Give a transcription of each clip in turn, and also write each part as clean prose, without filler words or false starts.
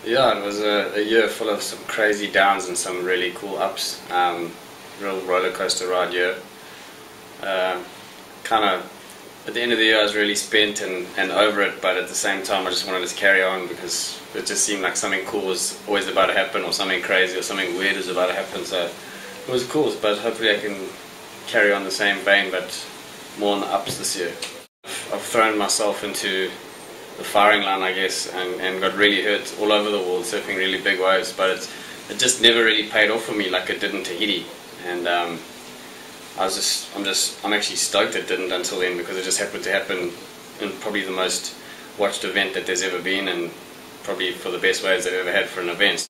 Yeah, it was a year full of some crazy downs and some really cool ups. Real roller coaster ride year. Kind of at the end of the year I was really spent and over it, but at the same time I just wanted to carry on because it just seemed like something cool was always about to happen, or something crazy or something weird was about to happen. So it was cool, but hopefully I can carry on the same vein, but more on the ups this year. I've thrown myself into the firing line, I guess, and got really hurt all over the world, surfing really big waves, but it just never really paid off for me like it did in Tahiti. And I'm actually stoked it didn't until then, because it just happened to happen in probably the most watched event that there's ever been, and probably for the best waves they've ever had for an event.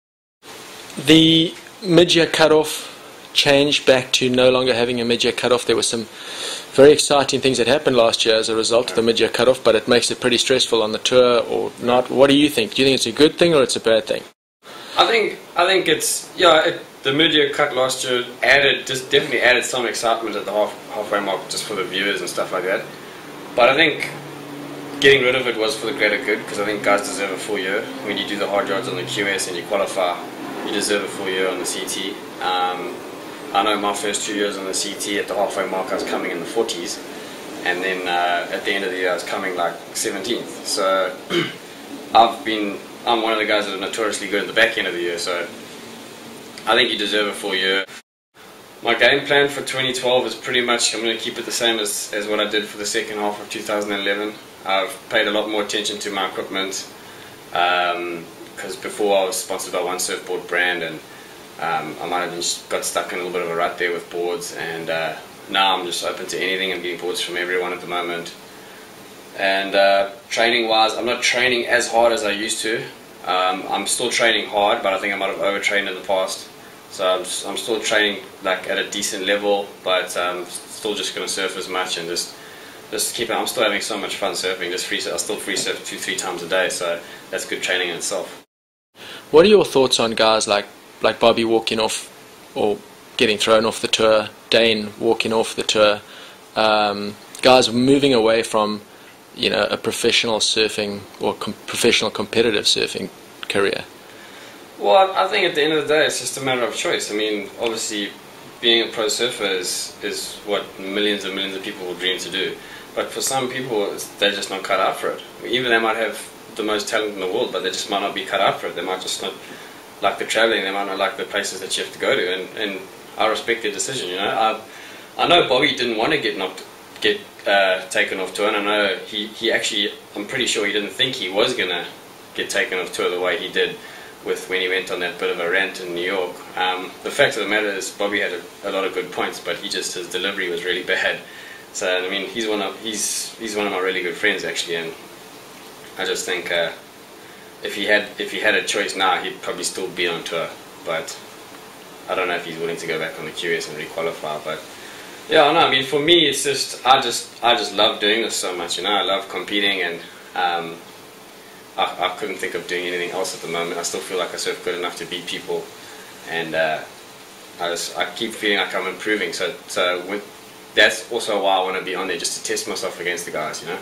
The mid-year cut-off changed back to no longer having a mid-year cut-off. There were some very exciting things that happened last year as a result of the mid-year cut-off, but it makes it pretty stressful on the tour, or not. What do you think? Do you think it's a good thing or it's a bad thing? I think it's, yeah, the mid-year cut last year definitely added some excitement at the halfway mark, just for the viewers and stuff like that. But I think getting rid of it was for the greater good, because I think guys deserve a full year. When you do the hard yards on the QS and you qualify, you deserve a full year on the CT. I know my first 2 years on the CT, at the halfway mark I was coming in the 40s, and then at the end of the year I was coming like 17th. So I'm one of the guys that are notoriously good at the back end of the year, so I think you deserve a full year. My game plan for 2012 is pretty much, I'm going to keep it the same as what I did for the second half of 2011. I've paid a lot more attention to my equipment, because before I was sponsored by one surfboard brand, and I might have got stuck in a little bit of a rut there with boards, and now I'm just open to anything. I'm getting boards from everyone at the moment. And training wise, I'm not training as hard as I used to. I'm still training hard, but I think I might have overtrained in the past. So I'm still training like at a decent level, but still just going to surf as much and just keep it. I'm still having so much fun surfing. I still free surf 2-3 times a day, so that's good training in itself. What are your thoughts on guys like Bobby walking off or getting thrown off the tour, Dane walking off the tour, guys moving away from, you know, a professional surfing or professional competitive surfing career? Well, I think at the end of the day it's just a matter of choice. I mean, obviously being a pro surfer is what millions and millions of people will dream to do, but for some people they're just not cut out for it. Even they might have the most talent in the world, but they just might not be cut out for it. They might just not like the traveling, they might not like the places that you have to go to, and I respect their decision. You know, I know Bobby didn't want to get taken off tour, and I know he actually, I'm pretty sure he didn't think he was gonna get taken off tour the way he did when he went on that bit of a rant in New York. The fact of the matter is Bobby had a lot of good points, but his delivery was really bad. So I mean, he's one of my really good friends actually, and I just think if he had a choice now, he'd probably still be on tour, but I don't know if he's willing to go back on the QS and re-qualify. But yeah, I know. I mean, for me, it's just I just love doing this so much. You know, I love competing, and I couldn't think of doing anything else at the moment. I still feel like I surf good enough to beat people, and I keep feeling like I'm improving. So that's also why I want to be on there, just to test myself against the guys. You know.